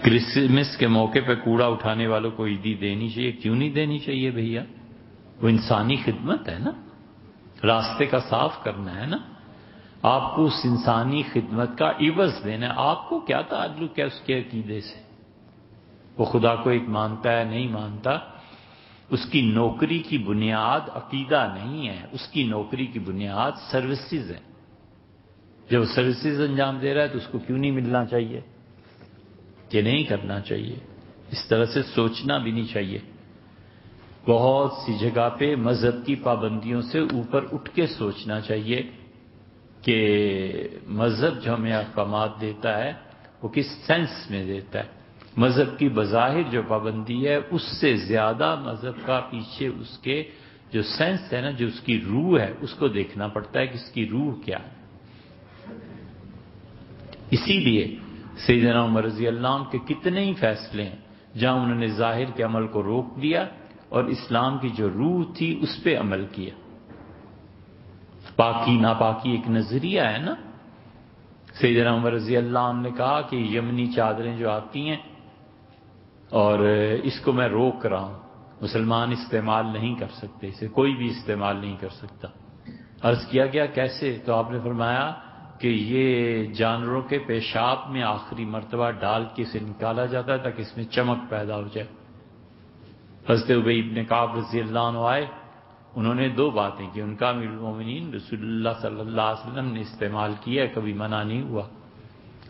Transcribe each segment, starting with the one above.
Christmas کے موقع پہ کوڑا اٹھانے والوں کو عیدی دینی چاہیے. کیوں نہیں دینی چاہیے بھیا؟ وہ انسانی خدمت ہے نا، راستے کا صاف کرنا ہے نا. آپ کو اس انسانی خدمت کا عوض دینا ہے. آپ کو کیا تعلق ہے اس کے عقیدے سے؟ وہ خدا کو ایک مانتا ہے نہیں مانتا، اس کی نوکری کی بنیاد عقیدہ نہیں ہے، اس کی نوکری کی بنیاد سروسز ہے. جب وہ سروسز انجام دے رہا ہے تو اس کو کیوں نہیں ملنا چاہیے؟ کہ نہیں کرنا چاہیے. اس طرح سے سوچنا بھی نہیں چاہیے. بہت سی جگہ پہ مذہب کی پابندیوں سے اوپر اٹھ کے سوچنا چاہیے کہ مذہب جو ہمیں احکامات دیتا ہے وہ کس سینس میں دیتا ہے. مذہب کی بظاہر جو پابندی ہے اس سے زیادہ مذہب کا پیچھے اس کے جو سینس ہے نا، جو اس کی روح ہے، اس کو دیکھنا پڑتا ہے کہ اس کی روح کیا ہے. اسی لیے سیدنا عمر رضی اللہ عنہ کے کتنے ہی فیصلے ہیں جہاں انہوں نے ظاہر کے عمل کو روک دیا اور اسلام کی جو روح تھی اس پہ عمل کیا. پاکی ناپاکی ایک نظریہ ہے نا. سیدنا عمر رضی اللہ عنہ نے کہا کہ یمنی چادریں جو آتی ہیں اور اس کو میں روک رہا ہوں، مسلمان استعمال نہیں کر سکتے، اسے کوئی بھی استعمال نہیں کر سکتا. عرض کیا گیا کیسے؟ تو آپ نے فرمایا کہ یہ جانوروں کے پیشاب میں آخری مرتبہ ڈال کے اسے نکالا جاتا ہے تاکہ اس میں چمک پیدا ہو جائے. حضرت ابی بن کعب رضی اللہ عنہ آئے، انہوں نے دو باتیں کی. ان کا امیر المومنین رسول اللہ صلی اللہ علیہ وسلم نے استعمال کیا، کبھی منع نہیں ہوا.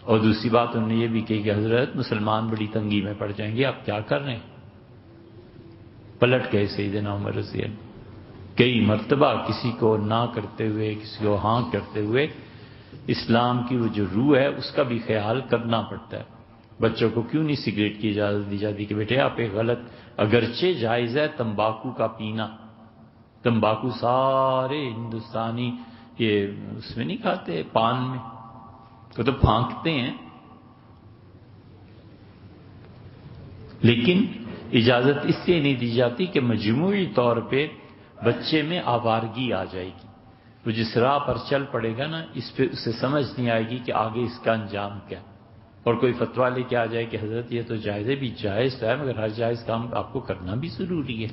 اور دوسری بات انہوں نے یہ بھی کہی کہ حضرت مسلمان بڑی تنگی میں پڑ جائیں گے، آپ کیا کر رہے ہیں؟ پلٹ گئے سیدنا عمر رضی اللہ. کئی مرتبہ کسی کو نہ کرتے ہوئے، کسی کو ہاں کرتے ہوئے اسلام کی وہ جو روح ہے اس کا بھی خیال کرنا پڑتا ہے. بچوں کو کیوں نہیں سگریٹ کی اجازت دی جاتی کہ بیٹے آپ ایک غلط، اگرچہ جائز ہے تمباکو کا پینا. تمباکو سارے ہندوستانی یہ اس میں نہیں کھاتے، پان میں وہ تو پھانکتے ہیں، لیکن اجازت اس لیے نہیں دی جاتی کہ مجموعی طور پہ بچے میں آوارگی آ جائے گی. وہ جس راہ پر چل پڑے گا نا، اس پہ اسے سمجھ نہیں آئے گی کہ آگے اس کا انجام کیا. اور کوئی فتویٰ لے کے آ جائے کہ حضرت یہ تو جائز ہے، بھی جائز ہے مگر ہر جائز کام آپ کو کرنا بھی ضروری ہے.